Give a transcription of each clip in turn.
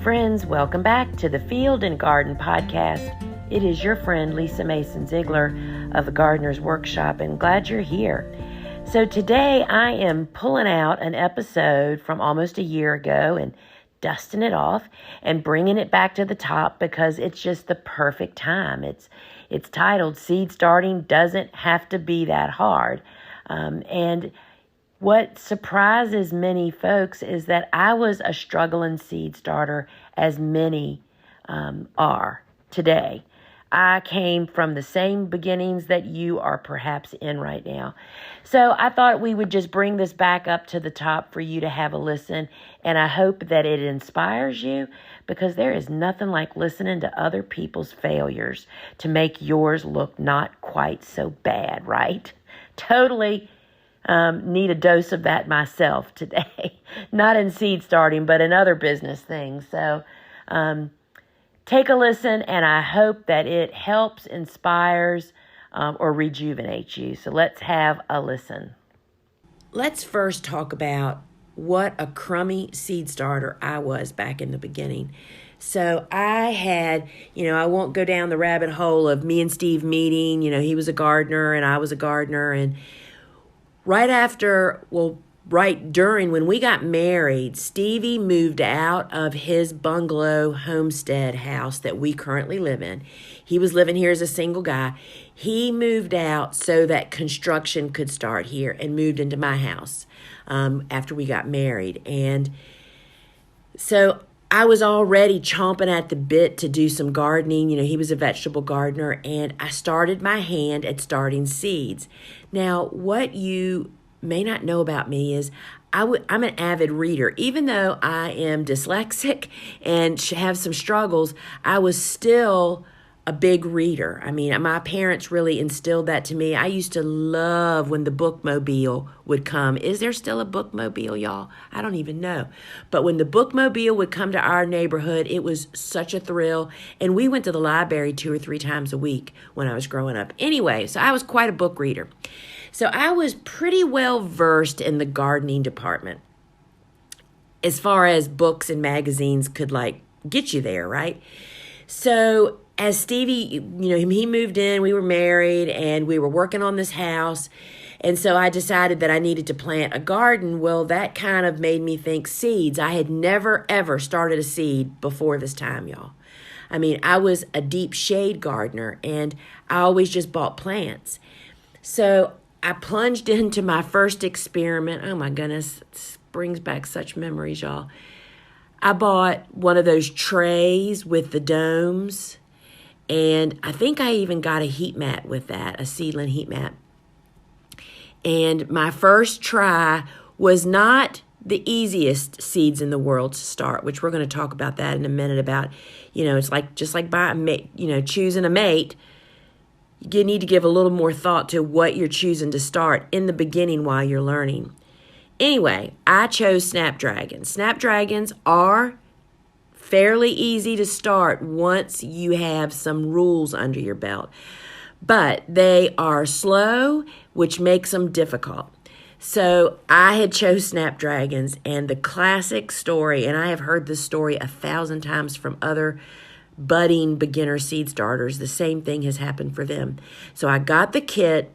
friends, welcome back to the Field and Garden Podcast. It is your friend Lisa Mason Ziegler of the Gardener's Workshop, and glad you're here. So today I am pulling out an episode from almost a year ago and dusting it off and bringing it back to the top because it's just the perfect time. It's titled Seed Starting Doesn't Have to Be That Hard. And what surprises many folks is that I was a struggling seed starter, as many are today. I came from the same beginnings that you are perhaps in right now. So I thought we would just bring this back up to the top for you to have a listen, and I hope that it inspires you, because there is nothing like listening to other people's failures to make yours look not quite so bad, right? Totally need a dose of that myself today. Not in seed starting, but in other business things. So take a listen, and I hope that it helps, inspires, or rejuvenates you. So let's have a listen. Let's first talk about what a crummy seed starter I was back in the beginning. So I had, I won't go down the rabbit hole of me and Steve meeting. He was a gardener and I was a gardener, and right during when we got married, Stevie moved out of his bungalow homestead house that we currently live in. He was living here as a single guy. He moved out so that construction could start here and moved into my house after we got married. And so I was already chomping at the bit to do some gardening. He was a vegetable gardener, and I started my hand at starting seeds. Now, what you may not know about me is I'm an avid reader. Even though I am dyslexic and have some struggles, I was still a big reader. I mean, my parents really instilled that to me. I used to love when the bookmobile would come. Is there still a bookmobile, y'all? I don't even know. But when the bookmobile would come to our neighborhood, it was such a thrill. And we went to the library 2 or 3 times a week when I was growing up. Anyway, so I was quite a book reader. So I was pretty well versed in the gardening department as far as books and magazines could get you there, right? So as Stevie, he moved in, we were married, and we were working on this house. And so I decided that I needed to plant a garden. Well, that kind of made me think seeds. I had never, ever started a seed before this time, y'all. I mean, I was a deep shade gardener, and I always just bought plants. So I plunged into my first experiment. Oh, my goodness. It brings back such memories, y'all. I bought one of those trays with the domes. And I think I even got a heat mat with that, a seedling heat mat. And my first try was not the easiest seeds in the world to start, which we're going to talk about that in a minute about, it's just like buying a mate, choosing a mate. You need to give a little more thought to what you're choosing to start in the beginning while you're learning. Anyway, I chose snapdragons. Snapdragons are fairly easy to start once you have some rules under your belt. But they are slow, which makes them difficult. So I had chose snapdragons, and the classic story, and I have heard this story 1,000 times from other budding beginner seed starters. The same thing has happened for them. So I got the kit.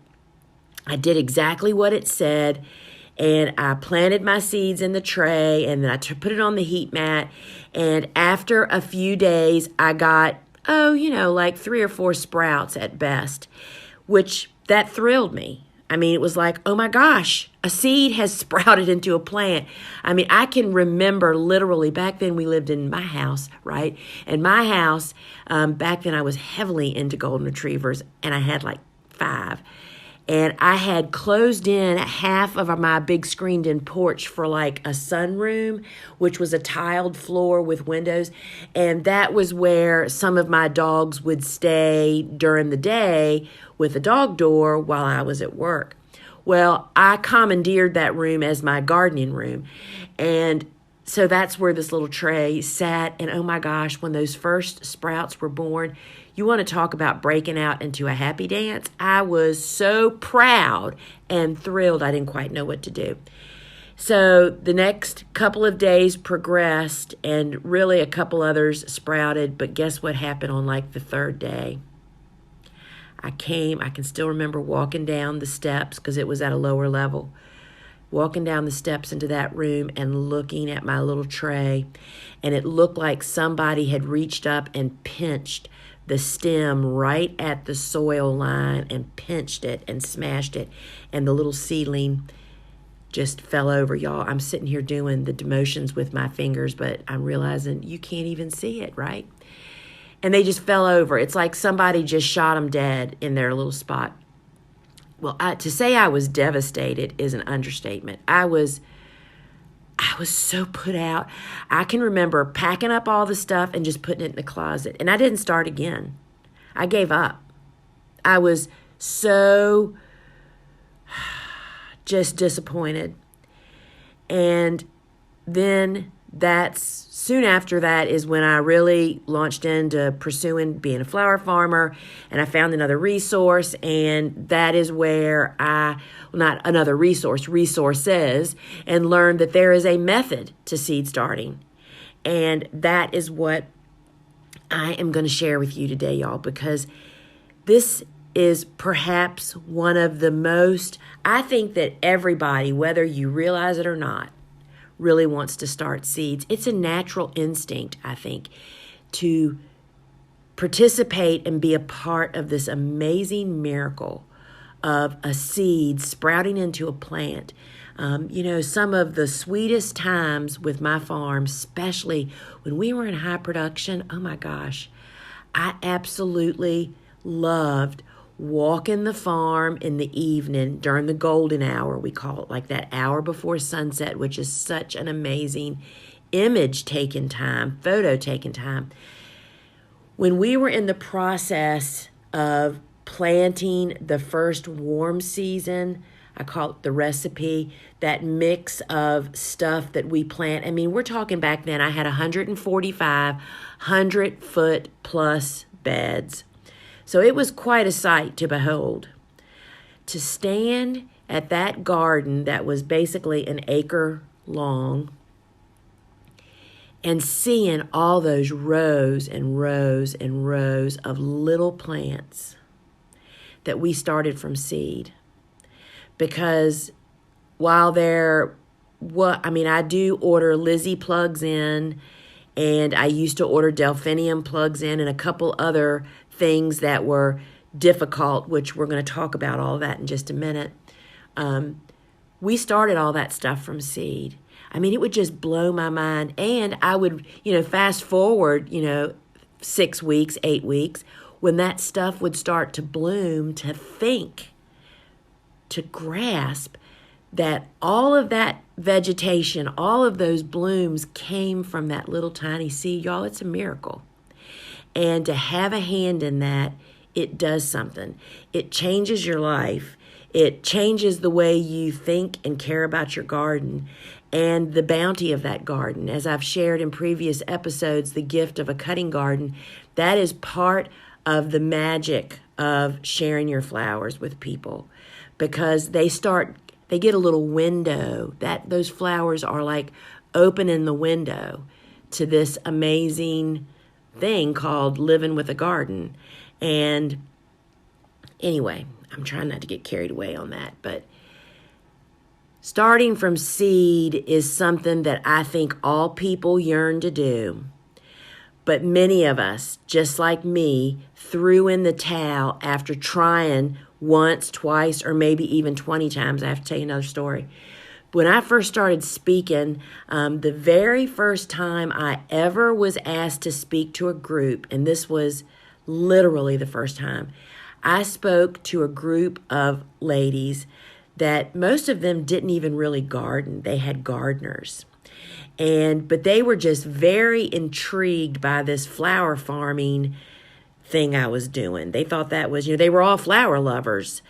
I did exactly what it said. And I planted my seeds in the tray, and then I put it on the heat mat. And after a few days, I got, 3 or 4 sprouts at best, which that thrilled me. I mean, it was like, oh my gosh, a seed has sprouted into a plant. I mean, I can remember literally back then we lived in my house, right? And my house, back then I was heavily into golden retrievers, and I had 5. And I had closed in half of my big screened-in porch for a sunroom, which was a tiled floor with windows. And that was where some of my dogs would stay during the day with a dog door while I was at work. Well, I commandeered that room as my gardening room. And so that's where this little tray sat. And oh my gosh, when those first sprouts were born, you want to talk about breaking out into a happy dance? I was so proud and thrilled I didn't quite know what to do. So the next couple of days progressed, and really a couple others sprouted. But guess what happened on like the third day? I can still remember walking down the steps because it was at a lower level. Walking down the steps into that room and looking at my little tray, and it looked like somebody had reached up and pinched the stem right at the soil line and pinched it and smashed it, and the little seedling just fell over. Y'all, I'm sitting here doing the motions with my fingers, but I'm realizing you can't even see it, right? And they just fell over. It's like somebody just shot them dead in their little spot. Well, to say I was devastated is an understatement. I was so put out. I can remember packing up all the stuff and just putting it in the closet. And I didn't start again. I gave up. I was so just disappointed. And then soon after that is when I really launched into pursuing being a flower farmer, and I found another resource, and that is where not another resources, and learned that there is a method to seed starting. And that is what I am going to share with you today, y'all, because this is perhaps one of the most, I think that everybody, whether you realize it or not, really wants to start seeds. It's a natural instinct, I think, to participate and be a part of this amazing miracle of a seed sprouting into a plant. Some of the sweetest times with my farm, especially when we were in high production, oh my gosh, I absolutely loved walking the farm in the evening during the golden hour. We call it like that hour before sunset, which is such an amazing photo taking time. When we were in the process of planting the first warm season, I call it the recipe, that mix of stuff that we plant. I mean, we're talking back then, I had 145 100-foot plus beds. So it was quite a sight to behold. To stand at that garden that was basically an acre long and seeing all those rows and rows and rows of little plants that we started from seed. Because while I do order Lizzie plugs in, and I used to order delphinium plugs in, and a couple other things that were difficult, which we're going to talk about all that in just a minute. We started all that stuff from seed. I mean, it would just blow my mind. And I would, fast forward, 6 weeks, 8 weeks, when that stuff would start to bloom, to grasp that all of that vegetation, all of those blooms came from that little tiny seed. Y'all, it's a miracle. And to have a hand in that, it does something. It changes your life. It changes the way you think and care about your garden and the bounty of that garden. As I've shared in previous episodes, the gift of a cutting garden, that is part of the magic of sharing your flowers with people, because they get a little window. Those flowers are like opening the window to this amazing thing called living with a garden. And anyway, I'm trying not to get carried away on that, but starting from seed is something that I think all people yearn to do. But many of us, just like me, threw in the towel after trying once, twice, or maybe even 20 times. I have to tell you another story. When I first started speaking, the very first time I ever was asked to speak to a group, and this was literally the first time, I spoke to a group of ladies that most of them didn't even really garden. They had gardeners. But they were just very intrigued by this flower farming thing I was doing. They thought that was, they were all flower lovers,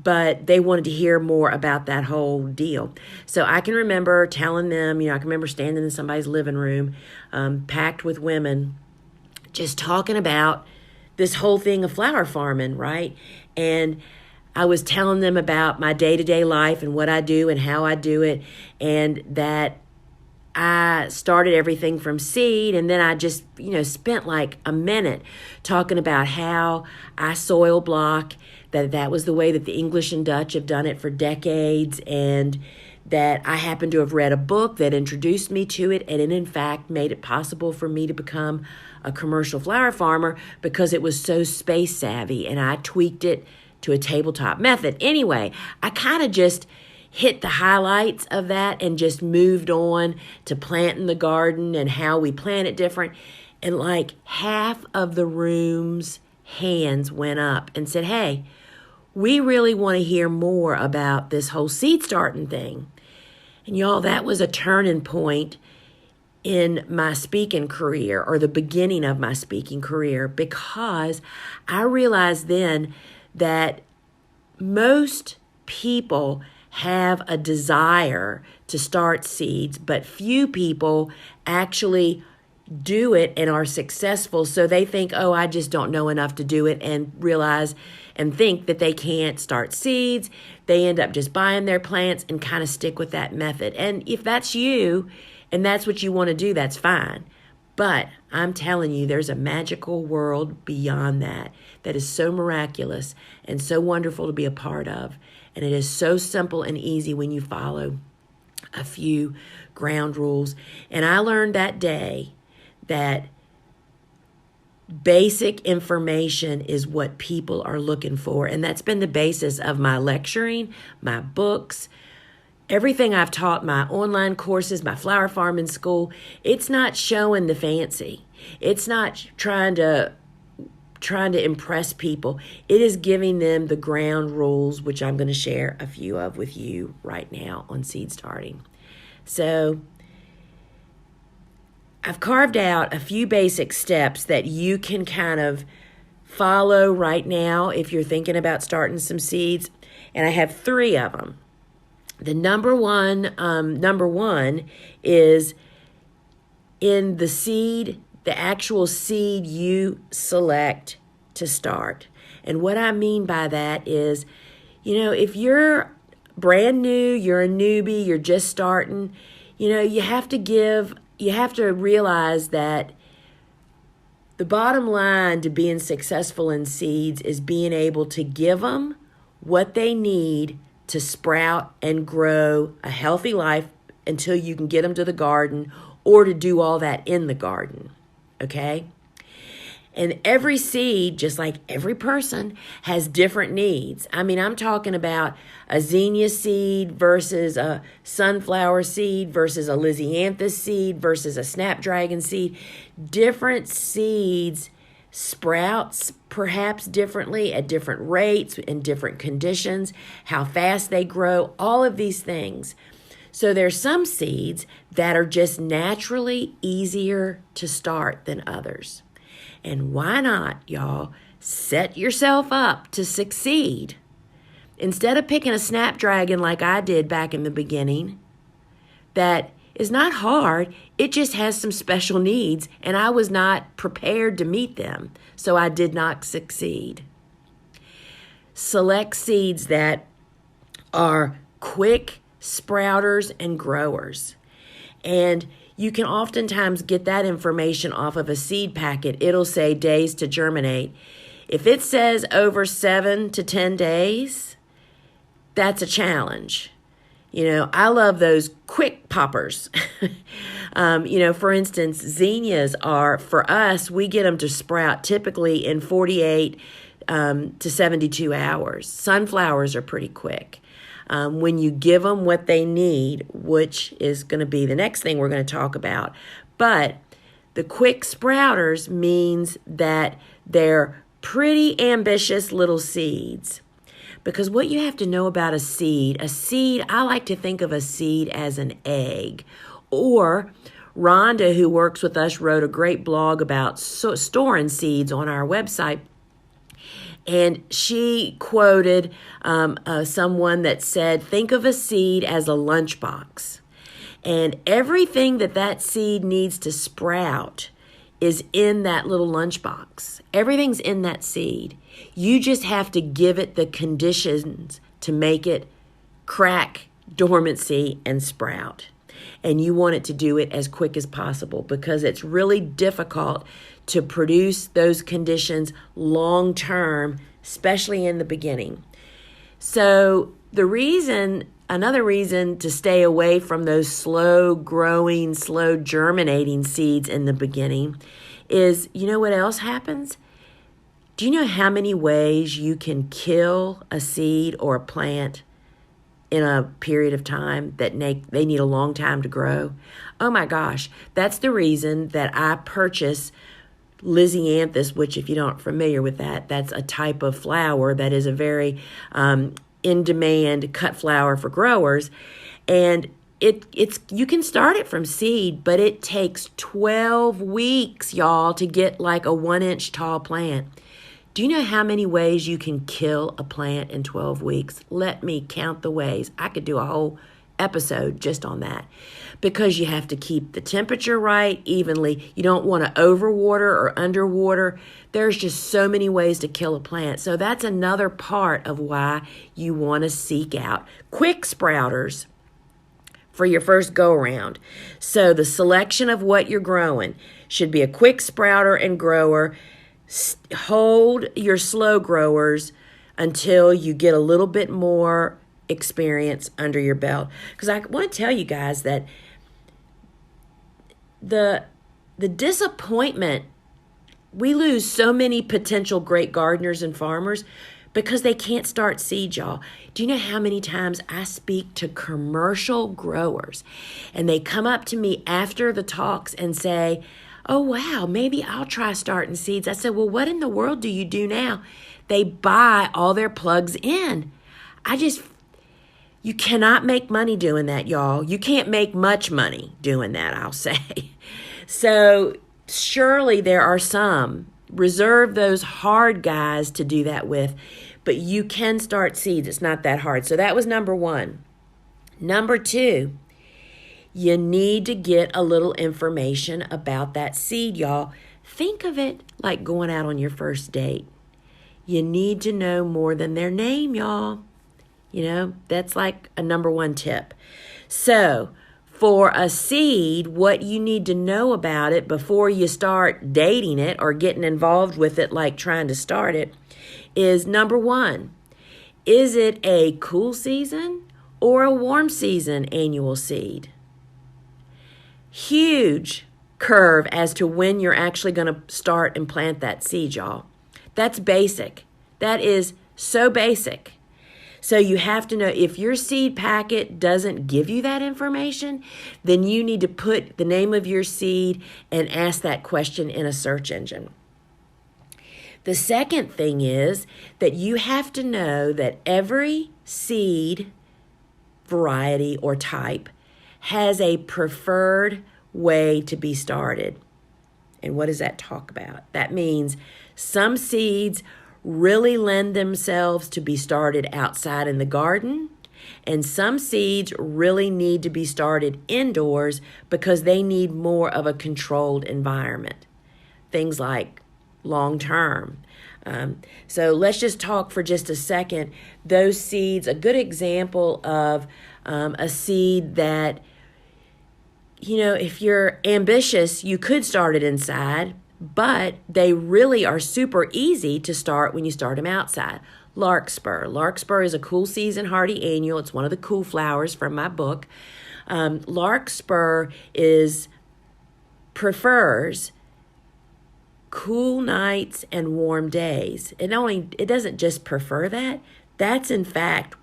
but they wanted to hear more about that whole deal. So I can remember telling them, I can remember standing in somebody's living room, packed with women, just talking about this whole thing of flower farming, right? And I was telling them about my day-to-day life and what I do and how I do it, and that I started everything from seed, and then I just, spent like a minute talking about how I soil block, that was the way that the English and Dutch have done it for decades, and that I happened to have read a book that introduced me to it, and it in fact made it possible for me to become a commercial flower farmer because it was so space savvy, and I tweaked it to a tabletop method. Anyway, I kind of just hit the highlights of that and just moved on to planting the garden and how we plant it different. And like half of the room's hands went up and said, hey, we really want to hear more about this whole seed starting thing. And y'all, that was a turning point in my speaking career, or the beginning of my speaking career, because I realized then that most people have a desire to start seeds, but few people actually do it and are successful. So they think, oh, I just don't know enough to do it, and realize and think that they can't start seeds. They end up just buying their plants and kind of stick with that method. And if that's you and that's what you want to do, that's fine. But I'm telling you, there's a magical world beyond that is so miraculous and so wonderful to be a part of. And it is so simple and easy when you follow a few ground rules. And I learned that day that basic information is what people are looking for. And that's been the basis of my lecturing, my books, everything I've taught, my online courses, my flower farming school. It's not showing the fancy. It's not trying to impress people. It is giving them the ground rules, which I'm going to share a few of with you right now on seed starting. So I've carved out a few basic steps that you can kind of follow right now if you're thinking about starting some seeds. And I have 3 of them. The number one is in the seed, the actual seed you select to start. And what I mean by that is, if you're brand new, you're a newbie, you're just starting, you have to realize that the bottom line to being successful in seeds is being able to give them what they need to sprout and grow a healthy life until you can get them to the garden, or to do all that in the garden, okay? And every seed, just like every person, has different needs. I mean, I'm talking about a zinnia seed versus a sunflower seed versus a lisianthus seed versus a snapdragon seed. Different seeds sprouts perhaps differently at different rates in different conditions, how fast they grow, all of these things. So there's some seeds that are just naturally easier to start than others. And why not, y'all, set yourself up to succeed? Instead of picking a snapdragon like I did back in the beginning, that is not hard, it just has some special needs, and I was not prepared to meet them, so I did not succeed. Select seeds that are quick sprouters and growers. And you can oftentimes get that information off of a seed packet. It'll say days to germinate. If it says over 7 to 10 days, that's a challenge. I love those quick poppers. For instance, zinnias are, for us, we get them to sprout typically in 48 to 72 hours. Sunflowers are pretty quick. When you give them what they need, which is going to be the next thing we're going to talk about. But the quick sprouters means that they're pretty ambitious little seeds. Because what you have to know about a seed, I like to think of a seed as an egg. Or Rhonda, who works with us, wrote a great blog about storing seeds on our website. And she quoted someone that said, think of a seed as a lunchbox. And everything that seed needs to sprout is in that little lunchbox. Everything's in that seed. You just have to give it the conditions to make it crack dormancy and sprout. And you want it to do it as quick as possible because it's really difficult to produce those conditions long term, especially in the beginning. So another reason to stay away from those slow growing, slow germinating seeds in the beginning is, you know what else happens? Do you know how many ways you can kill a seed or a plant in a period of time that they need a long time to grow? Oh my gosh, that's the reason that I purchase Lysianthus, which if you aren't familiar with that, that's a type of flower that is a very in-demand cut flower for growers. And it's you can start it from seed, but it takes 12 weeks, y'all, to get like a 1-inch tall plant. Do you know how many ways you can kill a plant in 12 weeks? Let me count the ways. I could do a whole episode just on that because you have to keep the temperature right evenly. You don't want to overwater or underwater. There's just so many ways to kill a plant. So that's another part of why you want to seek out quick sprouters for your first go around. So the selection of what you're growing should be a quick sprouter and grower. Hold your slow growers until you get a little bit more experience under your belt. Because I want to tell you guys that the disappointment, we lose so many potential great gardeners and farmers because they can't start seeds, y'all. Do you know how many times I speak to commercial growers and they come up to me after the talks and say, oh, wow, maybe I'll try starting seeds. I said, well, what in the world do you do now? They buy all their plugs in. You cannot make money doing that, y'all. You can't make much money doing that, I'll say. So surely there are some. Reserve those hard guys to do that with. But you can start seeds. It's not that hard. So that was number one. Number two, you need to get a little information about that seed, y'all. Think of it like going out on your first date. You need to know more than their name, y'all. You know, that's like a number one tip. So for a seed, what you need to know about it before you start dating it or getting involved with it like trying to start it is number one, is it a cool season or a warm season annual seed? Huge curve as to when you're actually going to start and plant that seed, y'all. That's basic. That is so basic. So you have to know if your seed packet doesn't give you that information, then you need to put the name of your seed and ask that question in a search engine. The second thing is that you have to know that every seed variety or type has a preferred way to be started. And what does that talk about? That means some seeds really lend themselves to be started outside in the garden, and some seeds really need to be started indoors because they need more of a controlled environment. Things like long term. So let's just talk for just a second. Those seeds, a good example of a seed that, you know, if you're ambitious, you could start it inside, but they really are super easy to start when you start them outside. Larkspur. Larkspur is a cool season hardy annual. It's one of the cool flowers from my book. Larkspur prefers cool nights and warm days. It doesn't just prefer that. That's in fact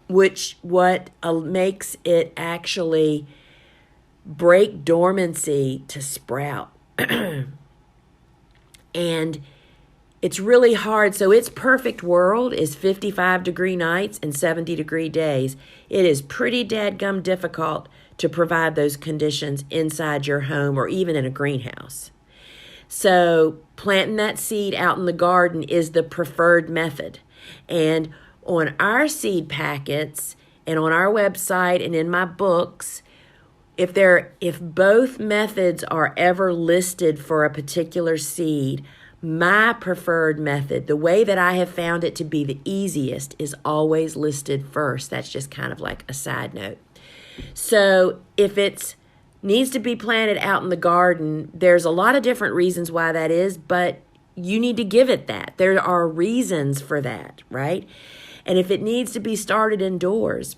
what makes it actually break dormancy to sprout. And it's really hard. So its perfect world is 55-degree nights and 70-degree days. It is pretty dadgum difficult to provide those conditions inside your home or even in a greenhouse. So planting that seed out in the garden is the preferred method. And on our seed packets and on our website and in my books, if both methods are ever listed for a particular seed, my preferred method, the way that I have found it to be the easiest, is always listed first. That's just kind of like a side note. So if it needs to be planted out in the garden, there's a lot of different reasons why that is, but you need to give it that. There are reasons for that, right? And if it needs to be started indoors,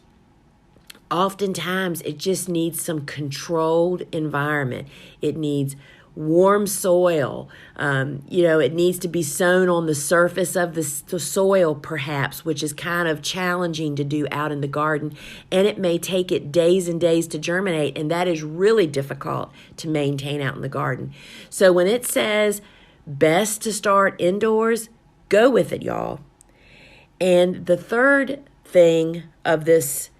oftentimes it just needs some controlled environment. It needs warm soil. It needs to be sown on the surface of the soil, perhaps, which is kind of challenging to do out in the garden. And it may take it days and days to germinate, and that is really difficult to maintain out in the garden. So when it says best to start indoors, go with it, y'all. And the third thing of this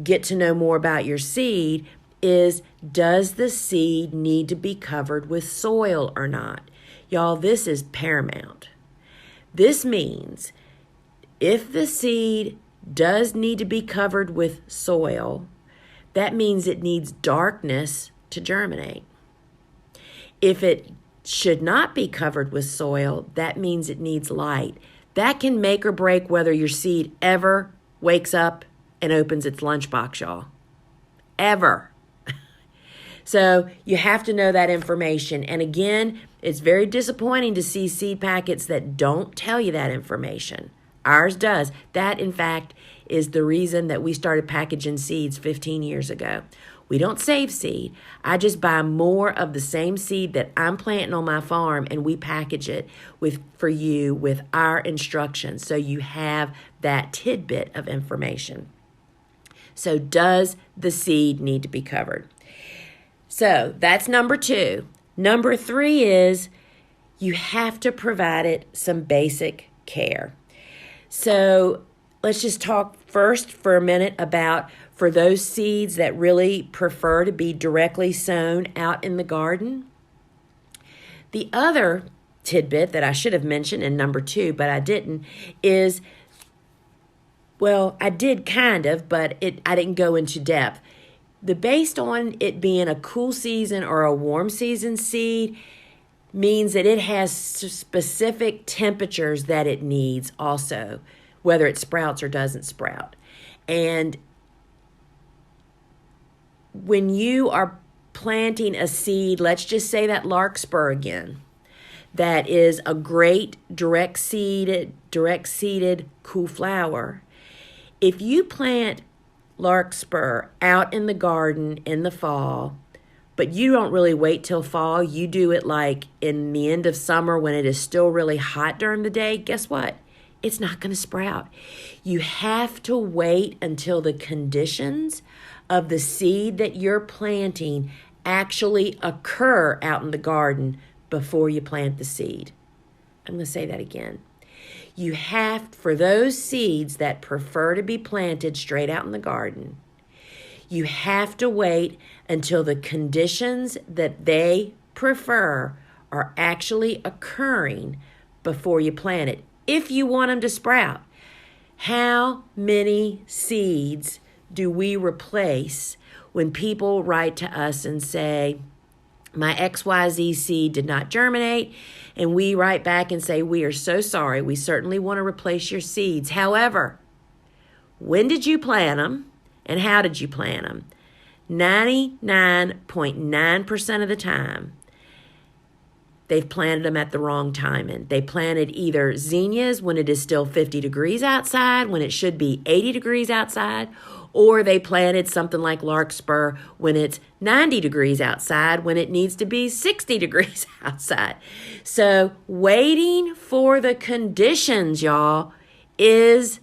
get to know more about your seed is, does the seed need to be covered with soil or not? Y'all, this is paramount. This means if the seed does need to be covered with soil, that means it needs darkness to germinate. If it should not be covered with soil, that means it needs light. That can make or break whether your seed ever wakes up and opens its lunchbox, y'all. Ever. So you have to know that information. And again, it's very disappointing to see seed packets that don't tell you that information. Ours does. That, in fact, is the reason that we started packaging seeds 15 years ago. We don't save seed. I just buy more of the same seed that I'm planting on my farm, and we package it for you with our instructions, so you have that tidbit of information. So does the seed need to be covered? So that's number 2. Number 3 is you have to provide it some basic care. So let's just talk first for a minute about, for those seeds that really prefer to be directly sown out in the garden. The other tidbit that I should have mentioned in number 2, but I didn't, is, well, I did kind of, but I didn't go into depth. Based on it being a cool season or a warm season seed means that it has specific temperatures that it needs also, whether it sprouts or doesn't sprout. And when you are planting a seed, let's just say that Larkspur again, that is a great direct seeded cool flower. If you plant Larkspur out in the garden in the fall, but you don't really wait till fall, you do it like in the end of summer when it is still really hot during the day, guess what? It's not going to sprout. You have to wait until the conditions of the seed that you're planting actually occur out in the garden before you plant the seed. I'm going to say that again. You have, for those seeds that prefer to be planted straight out in the garden, you have to wait until the conditions that they prefer are actually occurring before you plant it, if you want them to sprout. How many seeds do we replace when people write to us and say, my XYZ seed did not germinate, and we write back and say, we are so sorry. We certainly want to replace your seeds. However, when did you plant them and how did you plant them? 99.9% of the time, they've planted them at the wrong timing. They planted either zinnias when it is still 50 degrees outside, when it should be 80 degrees outside, or they planted something like Larkspur when it's 90 degrees outside, when it needs to be 60 degrees outside. So waiting for the conditions, y'all, is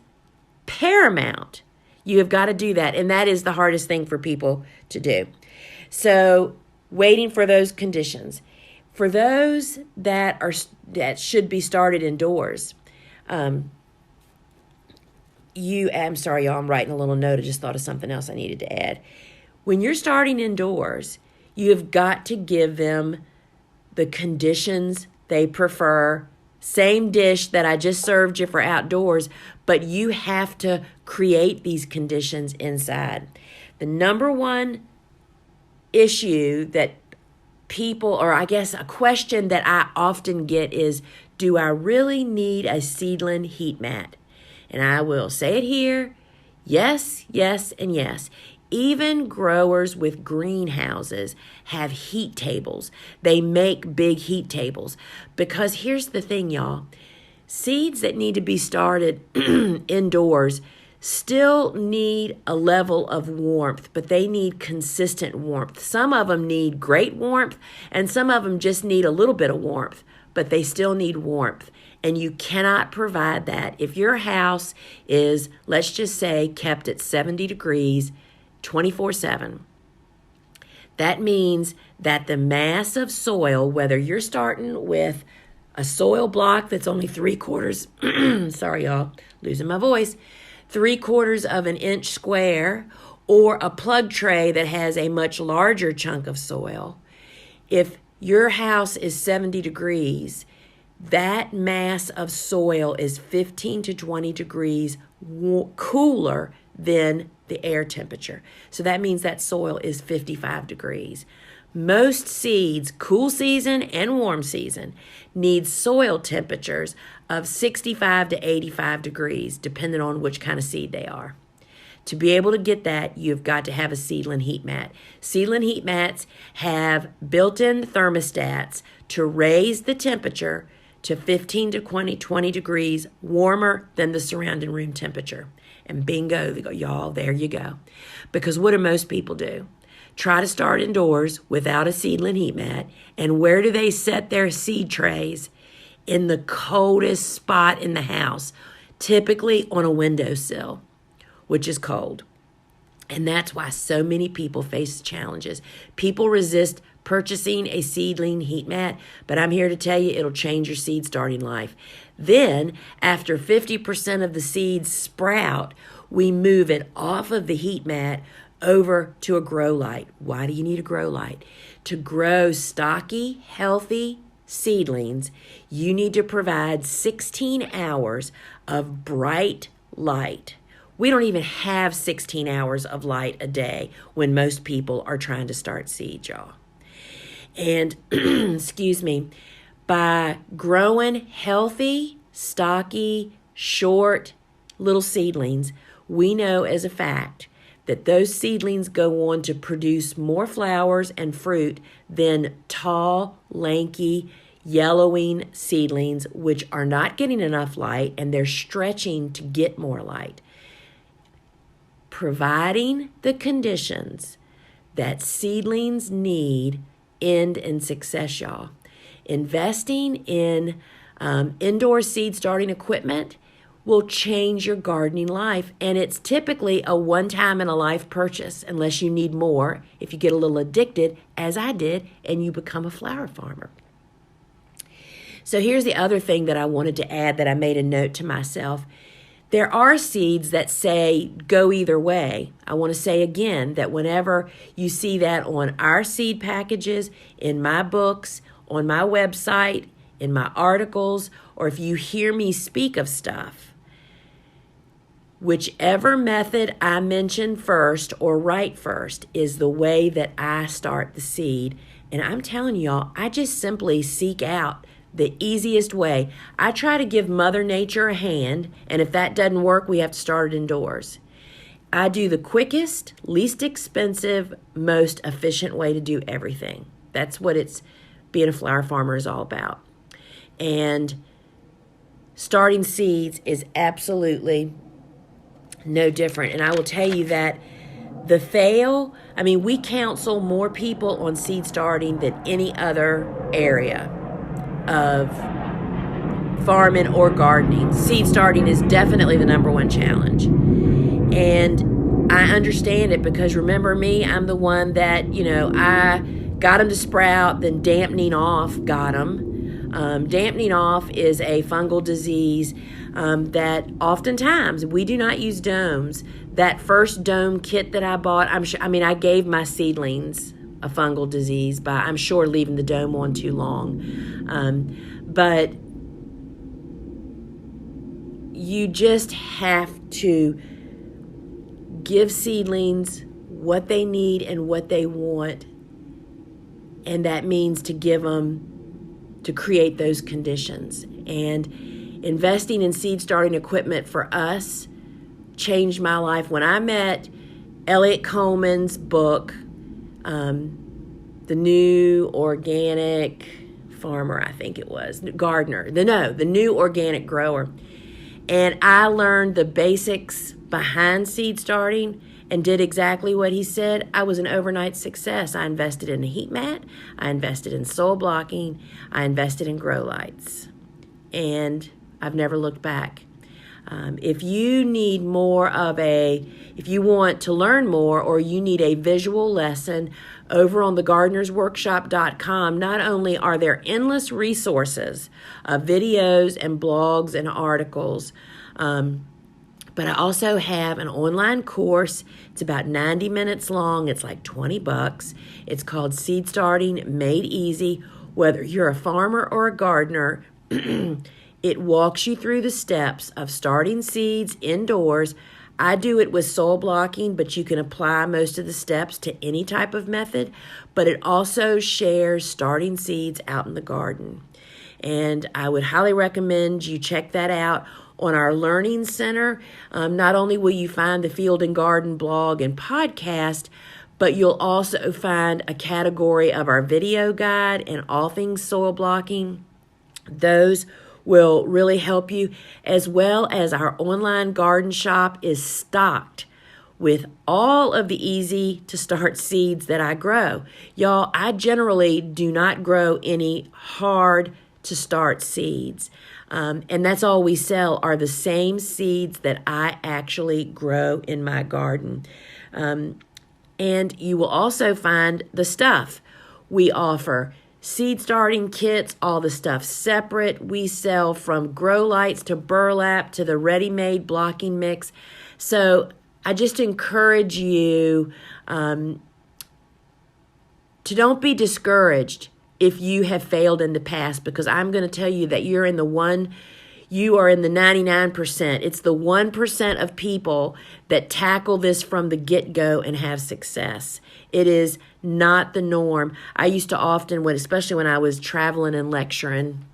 paramount. You have got to do that, and that is the hardest thing for people to do. So waiting for those conditions. For those that should be started indoors, I'm sorry, y'all, I'm writing a little note. I just thought of something else I needed to add. When you're starting indoors, you have got to give them the conditions they prefer. Same dish that I just served you for outdoors, but you have to create these conditions inside. The number one issue that people, or I guess a question that I often get is, do I really need a seedling heat mat? And I will say it here, yes, yes, and yes. Even growers with greenhouses have heat tables. They make big heat tables. Because here's the thing, y'all. Seeds that need to be started indoors still need a level of warmth, but they need consistent warmth. Some of them need great warmth, and some of them just need a little bit of warmth, but they still need warmth. And you cannot provide that if your house is, let's just say, kept at 70 degrees 24/7. That means that the mass of soil, whether you're starting with a soil block that's only 3/4, sorry y'all, losing my voice, 3/4 of an inch square, or a plug tray that has a much larger chunk of soil, if your house is 70 degrees, that mass of soil is 15 to 20 degrees cooler than the air temperature. So that means that soil is 55 degrees. Most seeds, cool season and warm season, need soil temperatures of 65 to 85 degrees, depending on which kind of seed they are. To be able to get that, you've got to have a seedling heat mat. Seedling heat mats have built-in thermostats to raise the temperature to 15 to 20 degrees warmer than the surrounding room temperature. And bingo, y'all, there you go. Because what do most people do? Try to start indoors without a seedling heat mat. And where do they set their seed trays? In the coldest spot in the house, typically on a windowsill, which is cold. And that's why so many people face challenges. People resist purchasing a seedling heat mat, but I'm here to tell you it'll change your seed starting life. Then, after 50% of the seeds sprout, we move it off of the heat mat over to a grow light. Why do you need a grow light? To grow stocky, healthy seedlings, you need to provide 16 hours of bright light. We don't even have 16 hours of light a day when most people are trying to start seeds, y'all. And, excuse me, by growing healthy, stocky, short little seedlings, we know as a fact that those seedlings go on to produce more flowers and fruit than tall, lanky, yellowing seedlings, which are not getting enough light and they're stretching to get more light. Providing the conditions that seedlings need end in success, y'all. Investing in indoor seed starting equipment will change your gardening life, and it's typically a one-time-in-a-life purchase unless you need more, if you get a little addicted, as I did, and you become a flower farmer. So here's the other thing that I wanted to add that I made a note to myself. There are seeds that say go either way. I want to say again that whenever you see that on our seed packages, in my books, on my website, in my articles, or if you hear me speak of stuff, whichever method I mention first or write first is the way that I start the seed. And I'm telling y'all, I just simply seek out the easiest way. I try to give Mother Nature a hand, and if that doesn't work, we have to start it indoors. I do the quickest, least expensive, most efficient way to do everything. That's what being a flower farmer is all about. And starting seeds is absolutely no different. And I will tell you that we counsel more people on seed starting than any other area of farming or gardening. Seed starting is definitely the number one challenge. And I understand it because remember me, I'm the one that, I got them to sprout, then dampening off got them. Dampening off is a fungal disease that oftentimes we do not use domes. That first dome kit that I bought, I gave my seedlings a fungal disease by, I'm sure, leaving the dome on too long. But you just have to give seedlings what they need and what they want And that means to create those conditions. And investing in seed starting equipment for us changed my life. When I met Elliot Coleman's book, The New Organic Farmer, I think it was, Gardener, the New Organic Grower. And I learned the basics behind seed starting and did exactly what he said. I was an overnight success. I invested in a heat mat. I invested in soil blocking. I invested in grow lights. And I've never looked back. If you want to learn more, or you need a visual lesson, over on thegardenersworkshop.com, not only are there endless resources of videos and blogs and articles, but I also have an online course. It's about 90 minutes long. It's like $20. It's called Seed Starting Made Easy. Whether you're a farmer or a gardener, it walks you through the steps of starting seeds indoors. I do it with soil blocking, but you can apply most of the steps to any type of method. But it also shares starting seeds out in the garden. And I would highly recommend you check that out. On our Learning Center, not only will you find the Field and Garden blog and podcast, but you'll also find a category of our video guide and all things soil blocking. Those will really help you, as well as our online garden shop is stocked with all of the easy to start seeds that I grow. Y'all, I generally do not grow any hard to start seeds. And that's all we sell are the same seeds that I actually grow in my garden. And you will also find the stuff we offer. Seed starting kits, all the stuff separate. We sell from grow lights to burlap to the ready-made blocking mix. So I just encourage you to don't be discouraged if you have failed in the past, because I'm going to tell you that you are in the 99%. It's the 1% of people that tackle this from the get-go and have success. It is not the norm. I used to often, especially when I was traveling and lecturing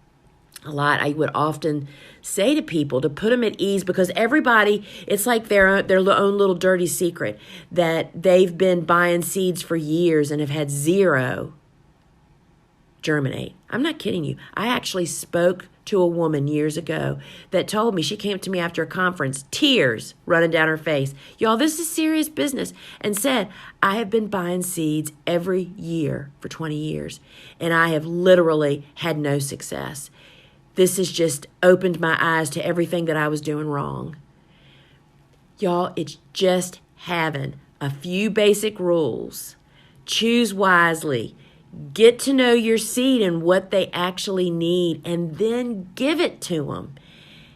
a lot, I would often say to people to put them at ease, because everybody, it's like their own little dirty secret that they've been buying seeds for years and have had zero germinate. I'm not kidding you. I actually spoke to a woman years ago that told me, she came to me after a conference, tears running down her face. Y'all, this is serious business, and said, I have been buying seeds every year for 20 years, and I have literally had no success. This has just opened my eyes to everything that I was doing wrong. Y'all, it's just having a few basic rules. Choose wisely. Get to know your seed and what they actually need, and then give it to them.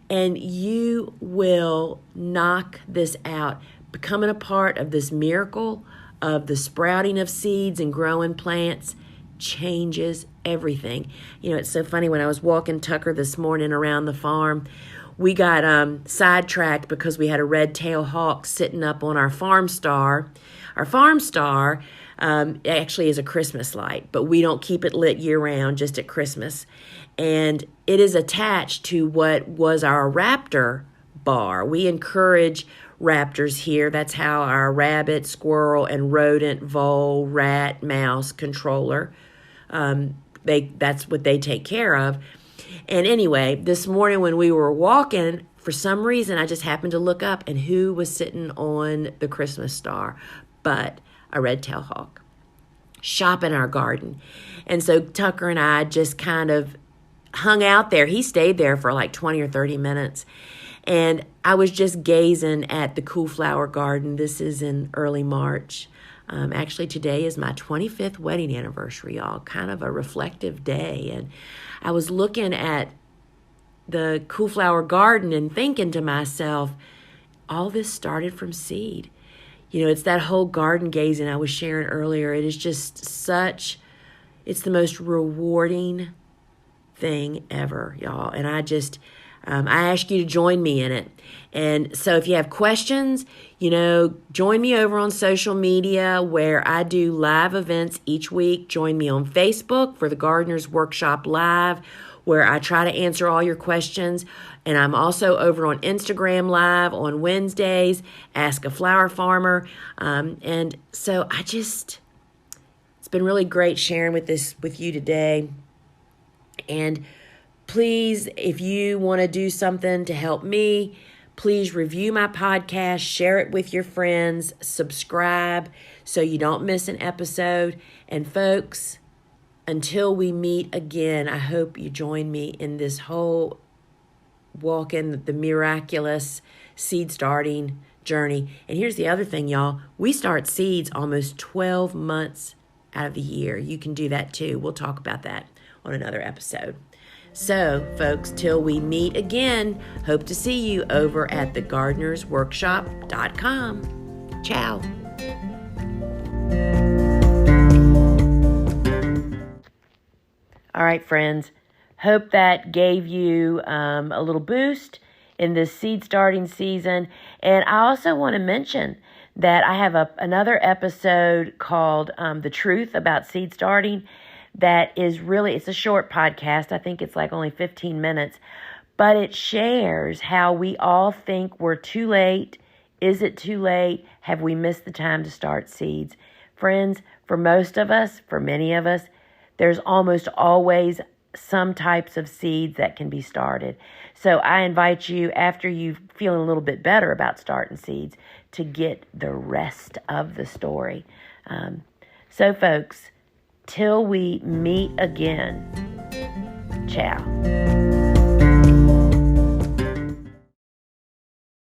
And you will knock this out. Becoming a part of this miracle of the sprouting of seeds and growing plants changes everything. You know, it's so funny. When I was walking Tucker this morning around the farm, we got sidetracked because we had a red-tailed hawk sitting up on our farm star. Our farm star actually is a Christmas light, but we don't keep it lit year-round, just at Christmas. And it is attached to what was our raptor bar. We encourage raptors here. That's how our rabbit, squirrel, and rodent, vole, rat, mouse controller, that's what they take care of. And anyway, this morning when we were walking, for some reason, I just happened to look up, and who was sitting on the Christmas star but a red-tailed hawk, shopping our garden. And so Tucker and I just kind of hung out there. He stayed there for like 20 or 30 minutes. And I was just gazing at the cool flower garden. This is in early March. Actually, today is my 25th wedding anniversary, y'all. Kind of a reflective day. And I was looking at the cool flower garden and thinking to myself, all this started from seed. You know, it's that whole garden gazing I was sharing earlier. It is just it's the most rewarding thing ever, y'all. And I I ask you to join me in it. And so if you have questions, join me over on social media where I do live events each week. Join me on Facebook for the Gardener's Workshop Live, where I try to answer all your questions. And I'm also over on Instagram Live on Wednesdays, Ask a Flower Farmer. And so it's been really great sharing with you today. And please, if you want to do something to help me, please review my podcast, share it with your friends, subscribe so you don't miss an episode. And folks, until we meet again, I hope you join me in this whole walk in the miraculous seed starting journey. And here's the other thing, y'all. We start seeds almost 12 months out of the year. You can do that too. We'll talk about that on another episode. So, folks, till we meet again, hope to see you over at thegardenersworkshop.com. Ciao. All right, friends. Hope that gave you a little boost in this seed starting season. And I also want to mention that I have another episode called The Truth About Seed Starting. That is it's a short podcast. I think it's like only 15 minutes, but it shares how we all think we're too late. Is it too late? Have we missed the time to start seeds? Friends, for most of us, for many of us, there's almost always some types of seeds that can be started. So I invite you, after you feeling a little bit better about starting seeds, to get the rest of the story. So folks, till we meet again, ciao.